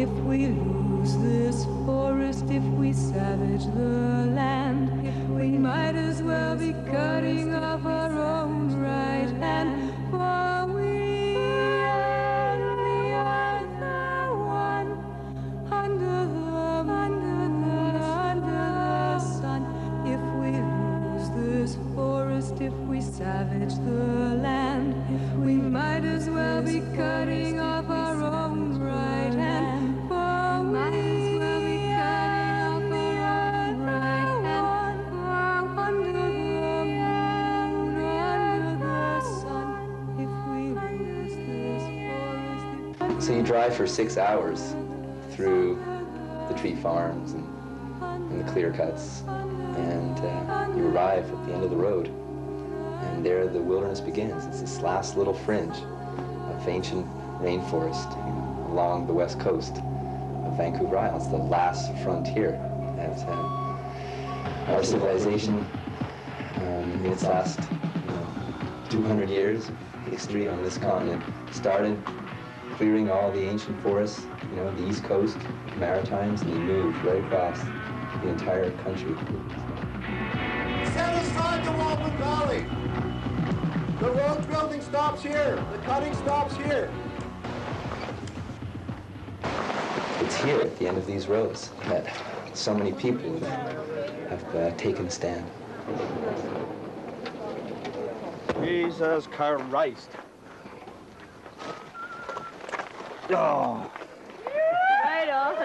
if we lose this forest, if we savage the land, we might as well be cutting off our own right hand, for we and the other one under the sun. If we lose this forest, if we savage the land, we might as well be cutting off our own right hand, for we might as well be cutting off our own right hand, under the moon, under the sun. If we lose this forest. So you drive for 6 hours through the tree farms and the clear cuts, and you arrive at the end of the road, and there the wilderness begins. It's this last little fringe of ancient rainforest, along the west coast of Vancouver Island. It's the last frontier that our civilization, in its last 200 years of history on this continent, started clearing all the ancient forests, the east coast, the Maritimes, and they moved right across the entire country. Set aside the Walbran Valley. The road building stops here. The cutting stops here. It's here at the end of these roads that so many people have taken a stand. Jesus Christ. Oh. Right on.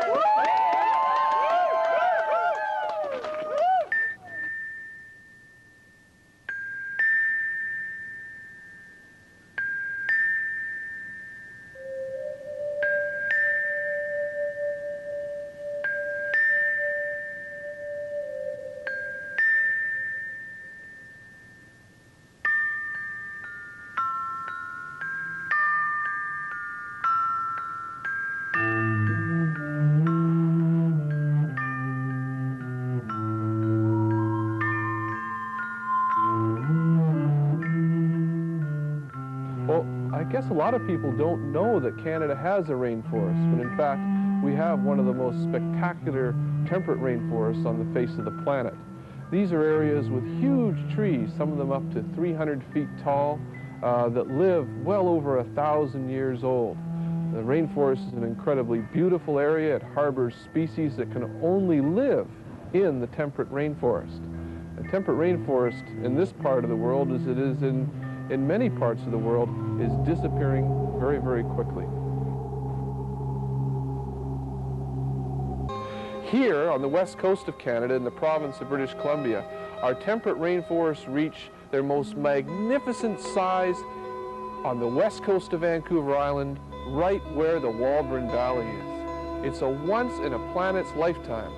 I guess a lot of people don't know that Canada has a rainforest, but in fact, we have one of the most spectacular temperate rainforests on the face of the planet. These are areas with huge trees, some of them up to 300 feet tall, that live well over 1,000 years old. The rainforest is an incredibly beautiful area. It harbors species that can only live in the temperate rainforest. The temperate rainforest in this part of the world, as it is in many parts of the world, is disappearing very, very quickly. Here on the west coast of Canada, in the province of British Columbia, our temperate rainforests reach their most magnificent size on the west coast of Vancouver Island, right where the Walbran Valley is. It's a once in a planet's lifetime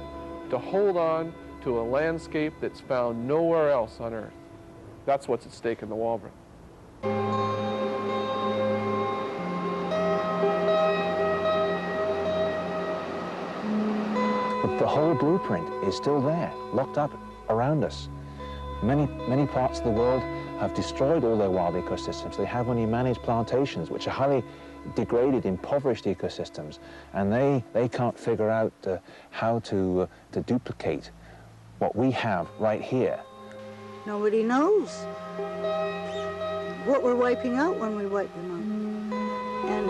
to hold on to a landscape that's found nowhere else on Earth. That's what's at stake in the Walbran. But the whole blueprint is still there, locked up around us. Many parts of the world have destroyed all their wild ecosystems. They have only managed plantations, which are highly degraded, impoverished ecosystems, and they can't figure out how to duplicate what we have right here. Nobody knows what we're wiping out when we wipe them out. And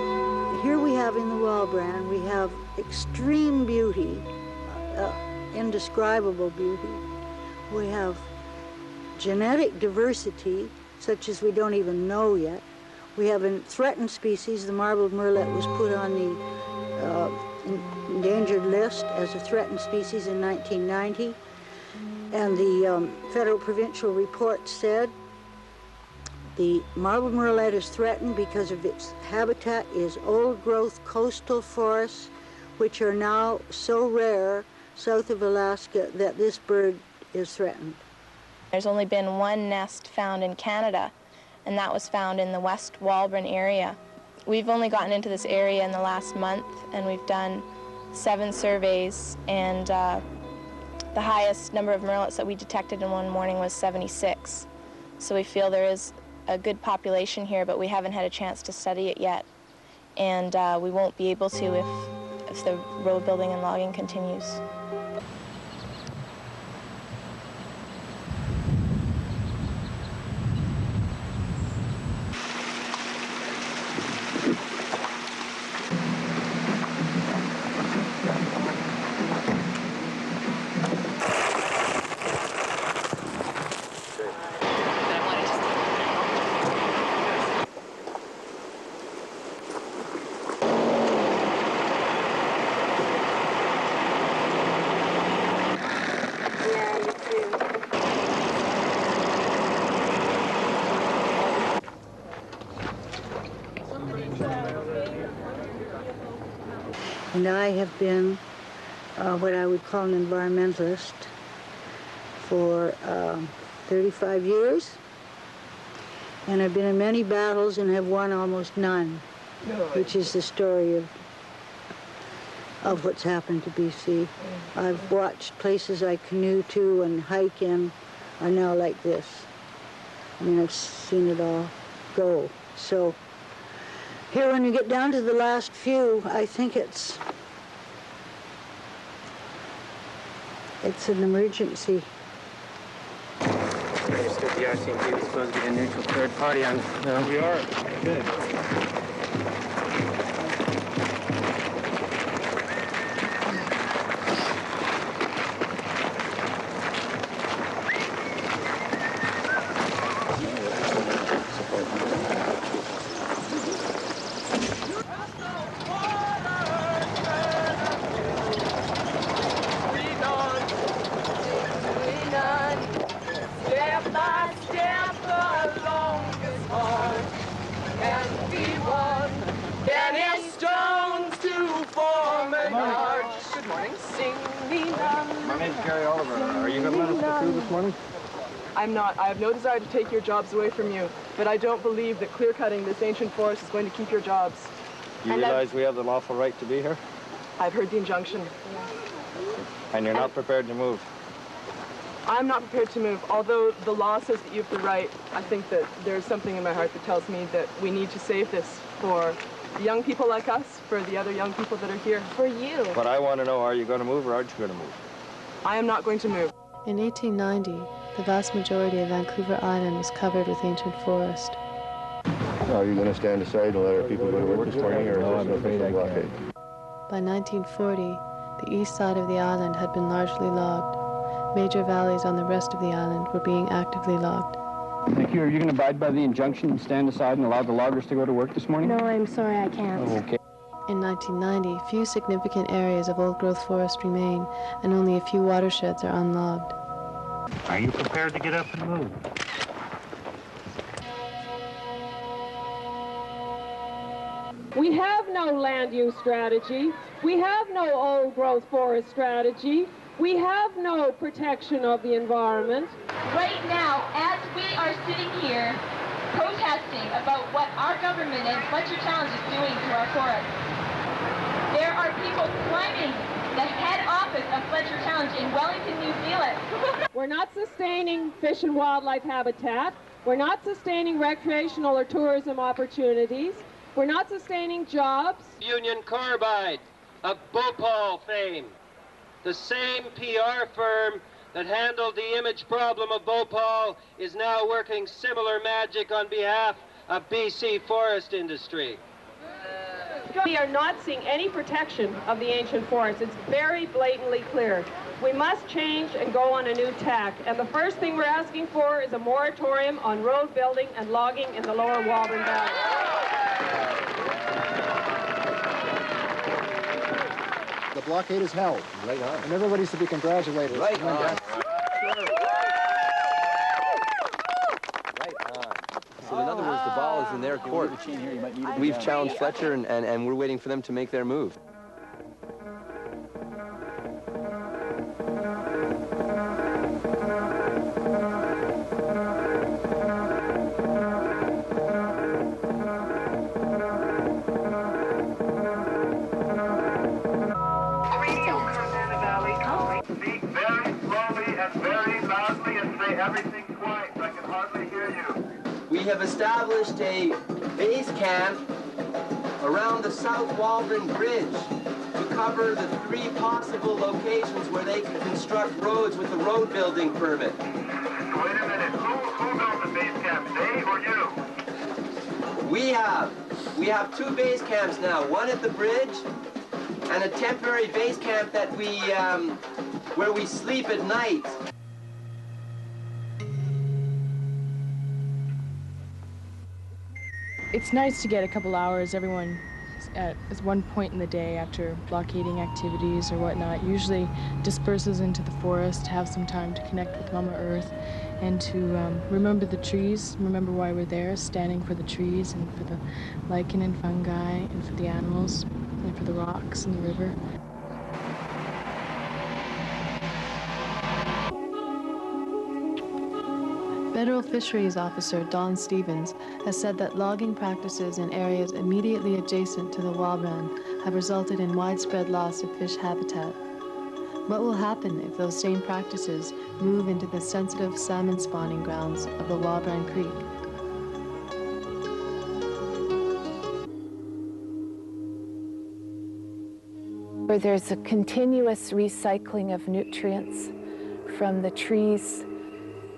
here we have in the Walbran, we have extreme beauty, indescribable beauty. We have genetic diversity, such as we don't even know yet. We have a threatened species. The marbled murrelet was put on the endangered list as a threatened species in 1990. And the federal provincial report said the marbled murrelet is threatened because of its habitat is old-growth coastal forests, which are now so rare south of Alaska that this bird is threatened. There's only been one nest found in Canada, and that was found in the West Walbran area. We've only gotten into this area in the last month, and we've done 7 surveys, and the highest number of murrelets that we detected in one morning was 76. So we feel there is a good population here, but we haven't had a chance to study it yet. And we won't be able to if the road building and logging continues. And I have been what I would call an environmentalist for 35 years. And I've been in many battles and have won almost none, which is the story of what's happened to BC. I've watched places I canoe to and hike in are now like this. I mean, I've seen it all go. So here, when you get down to the last few, I think it's an emergency. Understood. The RCMP was supposed to be a neutral third party on. We are. Good. I'm not. I have no desire to take your jobs away from you, but I don't believe that clear-cutting this ancient forest is going to keep your jobs. You realize we have the lawful right to be here? I've heard the injunction. And you're not prepared to move? I'm not prepared to move. Although the law says that you have the right, I think that there's something in my heart that tells me that we need to save this for the young people like us, for the other young people that are here, for you. But I want to know, are you going to move or aren't you going to move? I am not going to move. In 1890, the vast majority of Vancouver Island was covered with ancient forest. Are you going to stand aside and let our people go to work this morning, or is this an official blockade? By 1940, the east side of the island had been largely logged. Major valleys on the rest of the island were being actively logged. Thank you. Are you going to abide by the injunction and stand aside and allow the loggers to go to work this morning? No, I'm sorry, I can't. Oh, okay. In 1990, few significant areas of old-growth forest remain, and only a few watersheds are unlogged. Are you prepared to get up and move? We have no land use strategy. We have no old-growth forest strategy. We have no protection of the environment. Right now, as we are sitting here protesting about what our government and Fletcher Challenge is doing to our forests, there are people climbing the head office of Fletcher Challenge in Wellington, New Zealand. We're not sustaining fish and wildlife habitat. We're not sustaining recreational or tourism opportunities. We're not sustaining jobs. Union Carbide of Bhopal fame, the same PR firm that handled the image problem of Bhopal is now working similar magic on behalf of BC forest industry. We are not seeing any protection of the ancient forest. It's very blatantly clear. We must change and go on a new tack. And the first thing we're asking for is a moratorium on road building and logging in the lower Walbran Valley. The blockade is held. Right on. And everybody's to be congratulated. Right on. So in other words, the ball is in their court. We've challenged Fletcher, and we're waiting for them to make their move. Speak very slowly and very loudly and say everything twice. I can hardly hear you. We have established a base camp around the South Walbran Bridge to cover the 3 possible locations where they can construct roads with the road building permit. Wait a minute, who built the base camp, they or you? We have 2 base camps now, one at the bridge and a temporary base camp that where we sleep at night. It's nice to get a couple hours. Everyone at one point in the day after blockading activities or whatnot usually disperses into the forest to have some time to connect with Mama Earth and to remember the trees, remember why we're there, standing for the trees and for the lichen and fungi and for the animals and for the rocks and the river. Federal Fisheries Officer Don Stevens has said that logging practices in areas immediately adjacent to the Walbran have resulted in widespread loss of fish habitat. What will happen if those same practices move into the sensitive salmon spawning grounds of the Walbran Creek? Where there's a continuous recycling of nutrients from the trees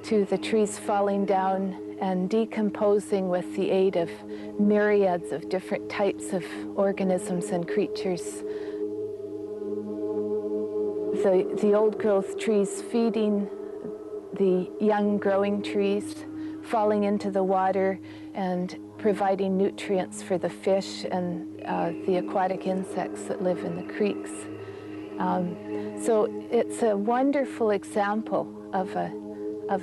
to the trees falling down and decomposing with the aid of myriads of different types of organisms and creatures. The old growth trees feeding the young growing trees, falling into the water and providing nutrients for the fish and the aquatic insects that live in the creeks. So it's a wonderful example of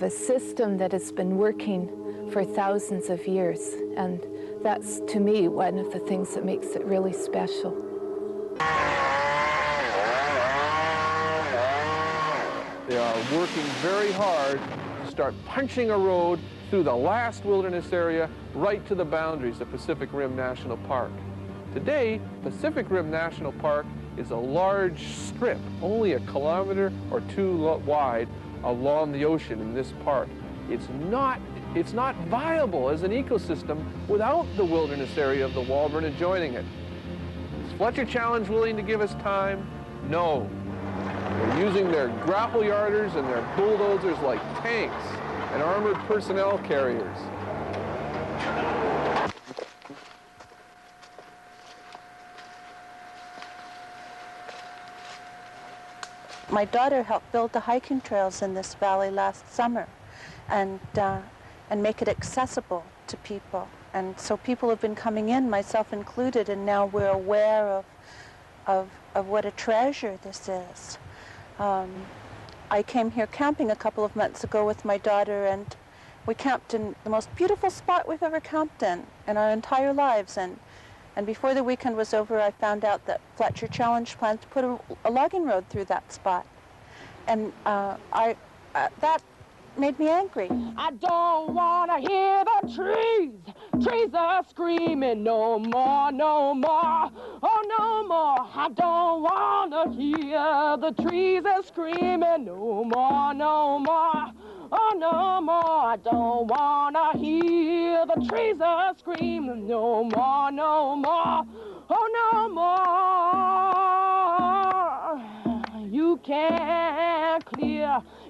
a system that has been working for thousands of years. And that's, to me, one of the things that makes it really special. They are working very hard to start punching a road through the last wilderness area right to the boundaries of Pacific Rim National Park. Today, Pacific Rim National Park is a large strip, only 1 kilometer or 2 wide, along the ocean in this park. It's not viable as an ecosystem without the wilderness area of the Walbran adjoining it. Is Fletcher Challenge willing to give us time? No. They're using their grapple yarders and their bulldozers like tanks and armored personnel carriers. My daughter helped build the hiking trails in this valley last summer and make it accessible to people. And so people have been coming in, myself included, and now we're aware of what a treasure this is. I came here camping a couple of months ago with my daughter, and we camped in the most beautiful spot we've ever camped in our entire lives. And before the weekend was over, I found out that Fletcher Challenge plans to put a logging road through that spot. And that made me angry. I don't want to hear the trees. Trees are screaming no more, no more. Oh, no more. I don't want to hear the trees are screaming no more, no more. Oh, no more. I don't want to hear the trees are screaming no more, no more. Oh, no more. You can't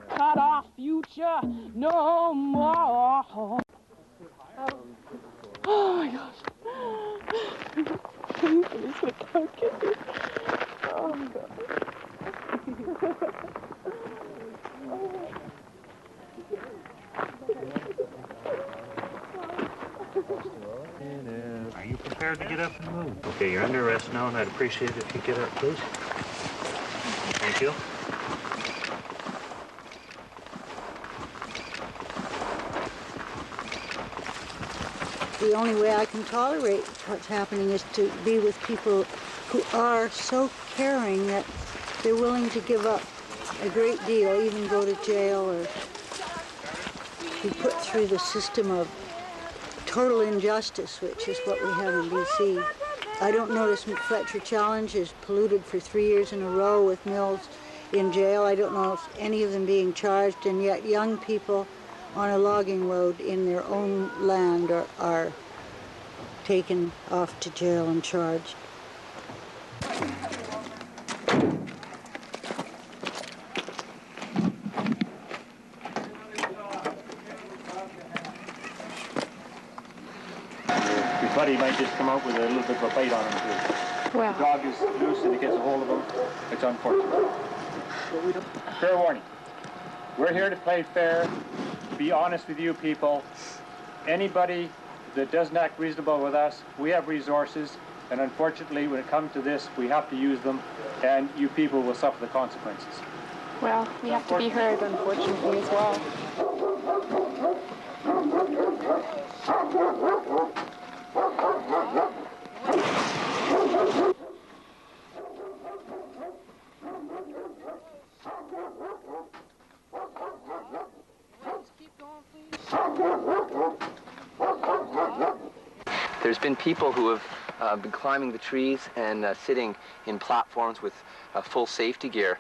cut off future no more. Oh my gosh. Can you please without kidding? Oh my God. Are you prepared to get up and move? Okay, you're under arrest now, and I'd appreciate it if you get up, please. Thank you. The only way I can tolerate what's happening is to be with people who are so caring that they're willing to give up a great deal, even go to jail or be put through the system of total injustice, which is what we have in BC. I don't notice Fletcher Challenge is polluted for 3 years in a row with mills in jail. I don't know if any of them being charged, and yet young people on a logging road in their own land are taken off to jail and charged. your buddy might just come out with a little bit of a bite on him too. Wow. The dog is loose and it gets a hold of him. It's unfortunate. Fair warning. We're here to play fair, be honest with you people. Anybody that doesn't act reasonable with us, we have resources, and unfortunately when it comes to this, we have to use them, and you people will suffer the consequences. Well, we have to be heard, unfortunately, as well. There's been people who have been climbing the trees and sitting in platforms with full safety gear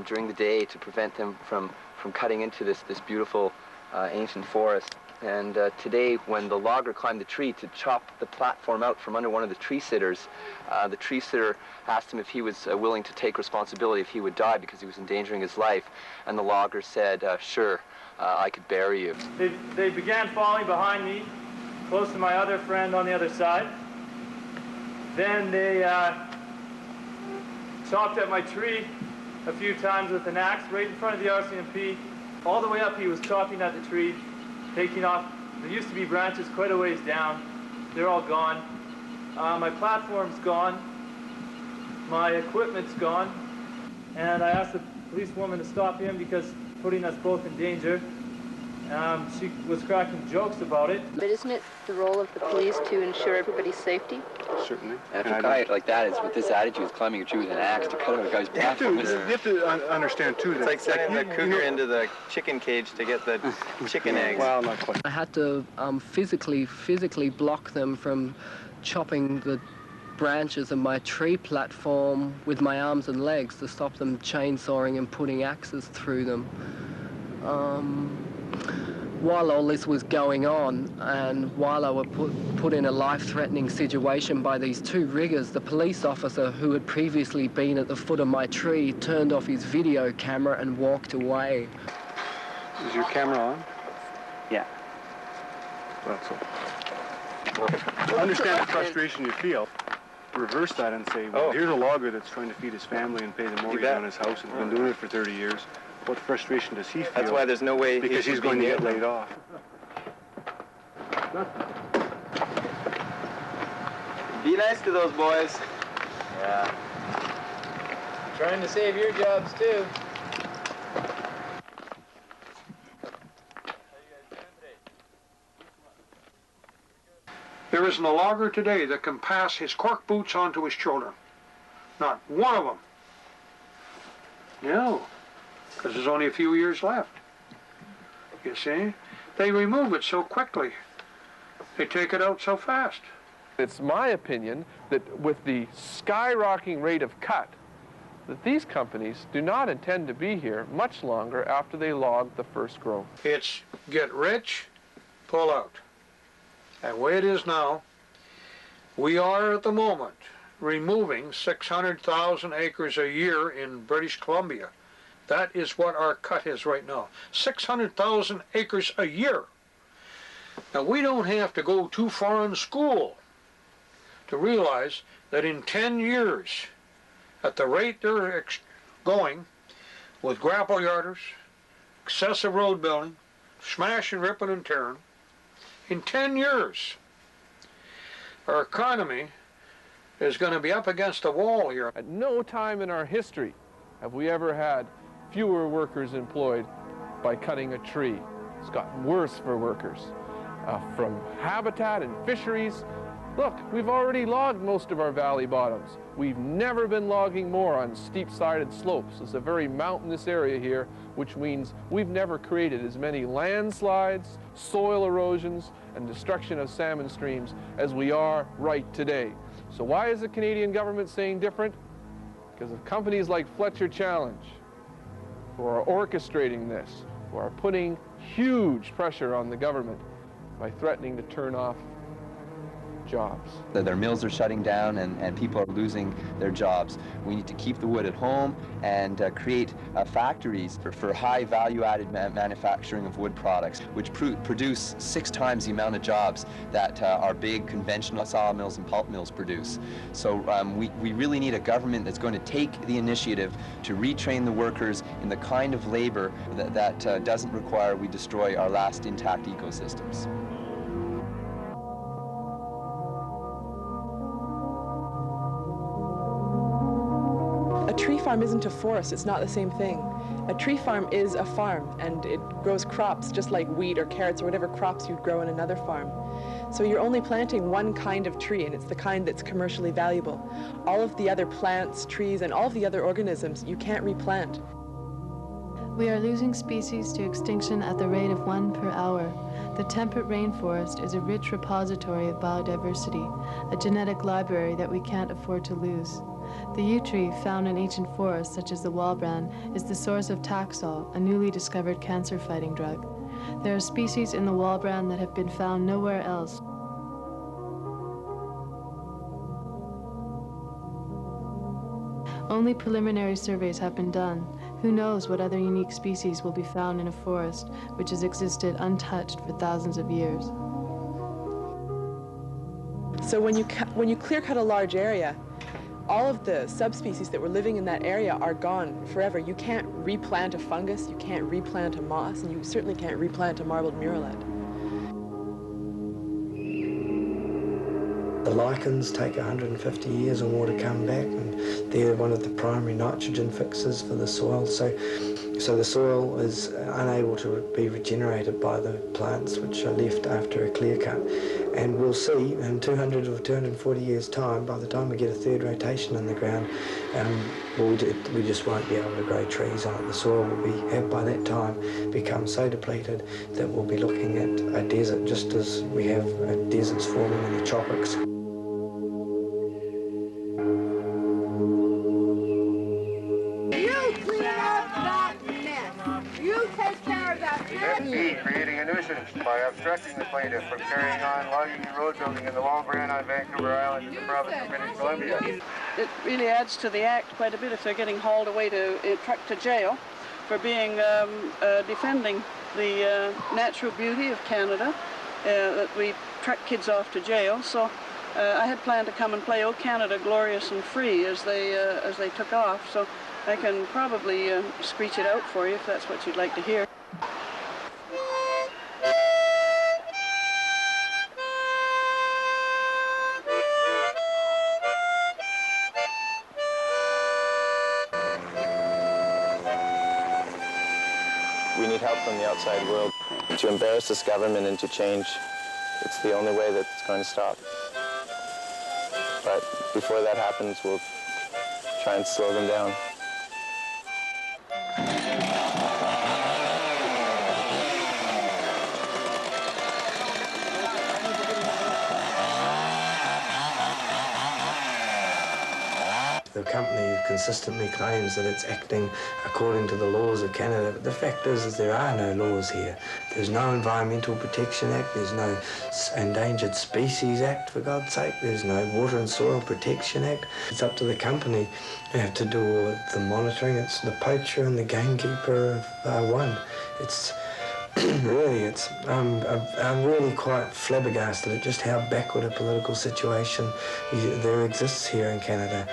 during the day to prevent them from cutting into this beautiful ancient forest. And today, when the logger climbed the tree to chop the platform out from under one of the tree sitters, the tree sitter asked him if he was willing to take responsibility if he would die because he was endangering his life. And the logger said, sure, I could bury you. They began falling behind me, close to my other friend on the other side. Then they chopped at my tree a few times with an axe right in front of the RCMP. All the way up he was chopping at the tree, taking off. There used to be branches quite a ways down. They're all gone. My platform's gone. My equipment's gone. And I asked the policewoman to stop him because putting us both in danger. She was cracking jokes about it. But isn't it the role of the police to ensure everybody's safety? Certainly. And if a guy like that is with this attitude, is climbing a tree with an axe to cut out a guy's platform. You have to understand too. It's like sending the cougar into the chicken cage to get the chicken eggs. Well, not quite. I had to physically block them from chopping the branches of my tree platform with my arms and legs to stop them chainsawing and putting axes through them. While all this was going on, and while I was put in a life-threatening situation by these two riggers, the police officer who had previously been at the foot of my tree turned off his video camera and walked away. Is your camera on? Yeah. That's all. I understand the frustration you feel. Reverse that and say, well, here's a logger that's trying to feed his family and pay the mortgage on his house and has been doing it for 30 years. What frustration does he feel? That's why there's no way because he's going to get laid off. Be nice to those boys. Yeah. Trying to save your jobs too. There isn't a logger today that can pass his cork boots on to his children. Not one of them. No. Because there's only a few years left. You see? They remove it so quickly. They take it out so fast. It's my opinion that with the skyrocketing rate of cut, that these companies do not intend to be here much longer after they log the first growth. It's get rich, pull out. And the way it is now, we are at the moment removing 600,000 acres a year in British Columbia. That is what our cut is right now. 600,000 acres a year. Now, we don't have to go too far in school to realize that in 10 years, at the rate they're going, with grapple yarders, excessive road building, smashing, ripping, and tearing, in 10 years, our economy is going to be up against a wall here. At no time in our history have we ever had fewer workers employed by cutting a tree. It's gotten worse for workers. From habitat and fisheries, look, we've already logged most of our valley bottoms. We've never been logging more on steep-sided slopes. It's a very mountainous area here, which means we've never created as many landslides, soil erosions, and destruction of salmon streams as we are right today. So why is the Canadian government saying different? Because of companies like Fletcher Challenge, who are orchestrating this, who are putting huge pressure on the government by threatening to turn off jobs. Their mills are shutting down and people are losing their jobs. We need to keep the wood at home and create factories for high value-added manufacturing of wood products, which produce 6 times the amount of jobs that our big conventional sawmills and pulp mills produce. So we really need a government that's going to take the initiative to retrain the workers in the kind of labor that doesn't require we destroy our last intact ecosystems. A tree farm isn't a forest, it's not the same thing. A tree farm is a farm, and it grows crops just like wheat or carrots or whatever crops you'd grow in another farm. So you're only planting one kind of tree, and it's the kind that's commercially valuable. All of the other plants, trees, and all of the other organisms you can't replant. We are losing species to extinction at the rate of 1 per hour. The temperate rainforest is a rich repository of biodiversity, a genetic library that we can't afford to lose. The yew tree, found in ancient forests such as the Walbran, is the source of Taxol, a newly discovered cancer-fighting drug. There are species in the Walbran that have been found nowhere else. Only preliminary surveys have been done. Who knows what other unique species will be found in a forest which has existed untouched for thousands of years. So when you clear cut a large area, all of the subspecies that were living in that area are gone forever. You can't replant a fungus, you can't replant a moss, and you certainly can't replant a marbled murrelet. The lichens take 150 years or more to come back, and they're one of the primary nitrogen fixers for the soil. So the soil is unable to be regenerated by the plants which are left after a clear cut. And we'll see in 200 or 240 years' time, by the time we get a third rotation in the ground, we just won't be able to grow trees on it. The soil will have by that time become so depleted that we'll be looking at a desert, just as we have deserts forming in the tropics. Creating a nuisance by obstructing the plaintiff from carrying on logging and road building in the Walbran on Vancouver Island in the province of British Columbia. It really adds to the act quite a bit if they're getting hauled away trucked to jail for being defending the natural beauty of Canada, that we truck kids off to jail. So I had planned to come and play "Oh Canada, Glorious and Free" as they took off. So I can probably screech it out for you if that's what you'd like to hear. We need help from the outside world to embarrass this government and to change. It's the only way that it's going to stop. But before that happens, we'll try and slow them down. The company consistently claims that it's acting according to the laws of Canada, but the fact is there are no laws here. There's no Environmental Protection Act, there's no Endangered Species Act, for God's sake, there's no Water and Soil Protection Act. It's up to the company who have to do all the monitoring. It's the poacher and the gamekeeper of one. It's really, I'm really quite flabbergasted at just how backward a political situation there exists here in Canada.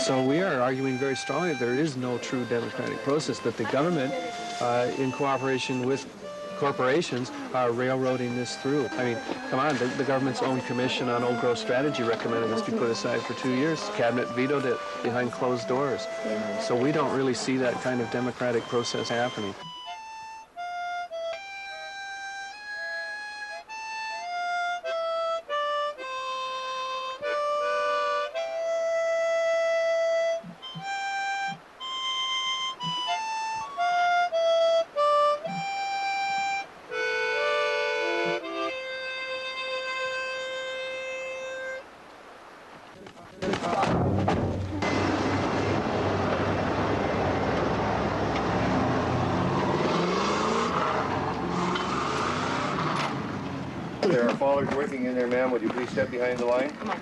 So we are arguing very strongly there is no true democratic process, that the government, in cooperation with corporations, are railroading this through. I mean, come on, the government's own commission on old growth strategy recommended this be put aside for 2 years. Cabinet vetoed it behind closed doors. So we don't really see that kind of democratic process happening. fallers working in there, ma'am. Would you please step behind the line? Come on.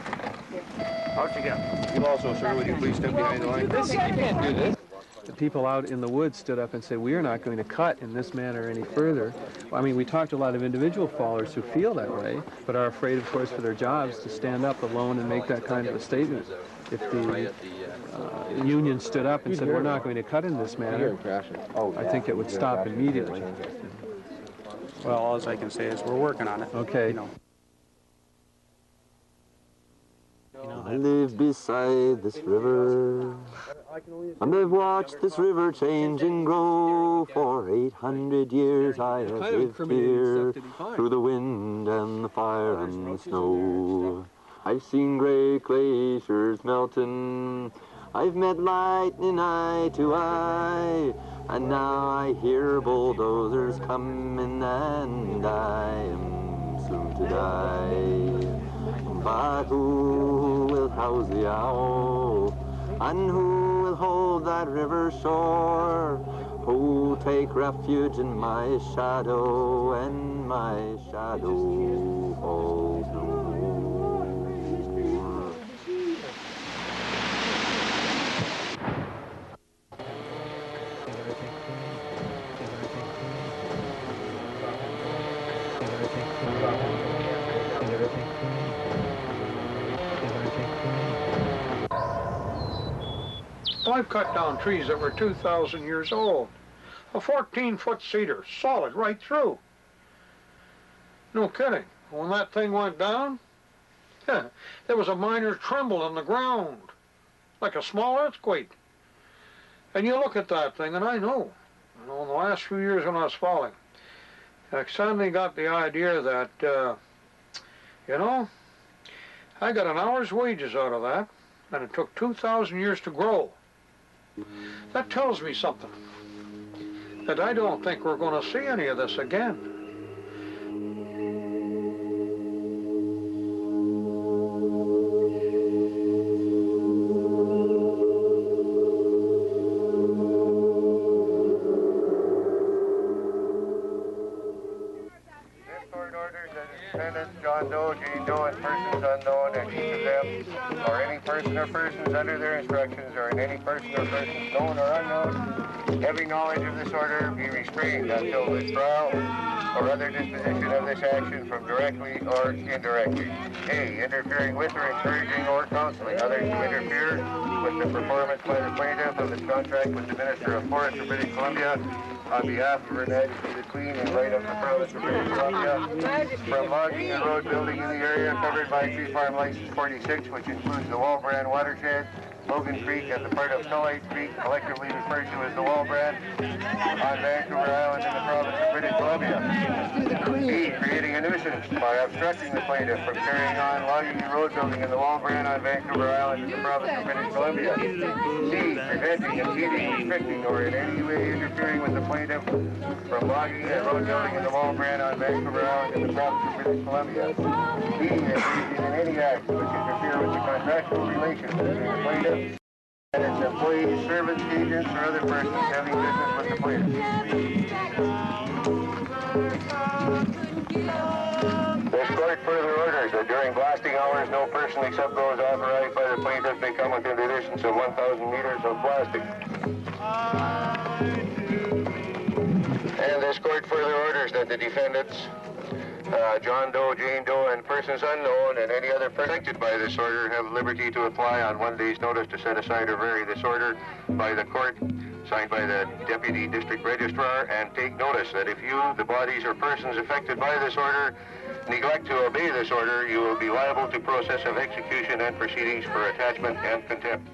Out you go. You also, sir, would you please step behind the line? You can't do this. The people out in the woods stood up and said, we are not going to cut in this manner any further. I mean, we talked to a lot of individual fallers who feel that way, but are afraid, of course, for their jobs to stand up alone and make that kind of a statement. If the union stood up and said, we're not going to cut in this manner, I think it would stop immediately. Well, all I can say is we're working on it. Okay. You know. I live beside this river, and I've watched this river change and grow. For 800 years I have lived here, through the wind and the fire and the snow. I've seen great glaciers melting, I've met lightning eye to eye, and now I hear bulldozers coming, and I am soon to die. But who will house the owl, and who will hold that river shore? Who will take refuge in my shadow, and my shadow falls no more? I've cut down trees that were 2,000 years old. A 14-foot cedar, solid right through. No kidding. When that thing went down, there was a minor tremble in the ground, like a small earthquake. And you look at that thing, and I know, in the last few years when I was falling, I suddenly got the idea that, you know, I got an hour's wages out of that, and it took 2,000 years to grow. That tells me something, that I don't think we're going to see any of this again. John Doe, Jane Doe, and persons unknown, and each of them, or any person or persons under their instructions, or in any person or persons known or unknown, every knowledge of this order be restrained until withdrawal or other disposition of this action from directly or indirectly. A. Interfering with or encouraging or counseling others to interfere with the performance by the plaintiff of its contract with the Minister of Forests of British Columbia on behalf of Her Majesty the Queen and right of the Province of British Columbia from logging and road building in the area covered by Tree Farm License 46, which includes the Walbran watershed, Logan Creek, and the part of Clayoquot Creek, collectively referred to as the Walbran, on Vancouver Island in the Province of British Columbia. B. Creating a nuisance by obstructing the plaintiff from carrying on logging and road building in the Walbran on Vancouver Island in the Province of British Columbia. C. Preventing, impeding, restricting, or in any way interfering with the plaintiff from logging and road building in the Walbran on Vancouver Island in the Province of British Columbia. D. Engaging in any act which interfere with the contractual relations between the plaintiff and its employees, servants, agents, or other persons having business with the plaintiff. This court further orders that during blasting hours, no person except those authorized by the plaintiff may come within the distance of 1,000 meters of blasting. And this court further orders that the defendants, John Doe, Jane Doe, and persons unknown, and any other protected by this order have liberty to apply on 1 day's notice to set aside or vary this order by the court, signed by the Deputy District Registrar, and take notice that if you, the bodies or persons affected by this order, neglect to obey this order, you will be liable to process of execution and proceedings for attachment and contempt.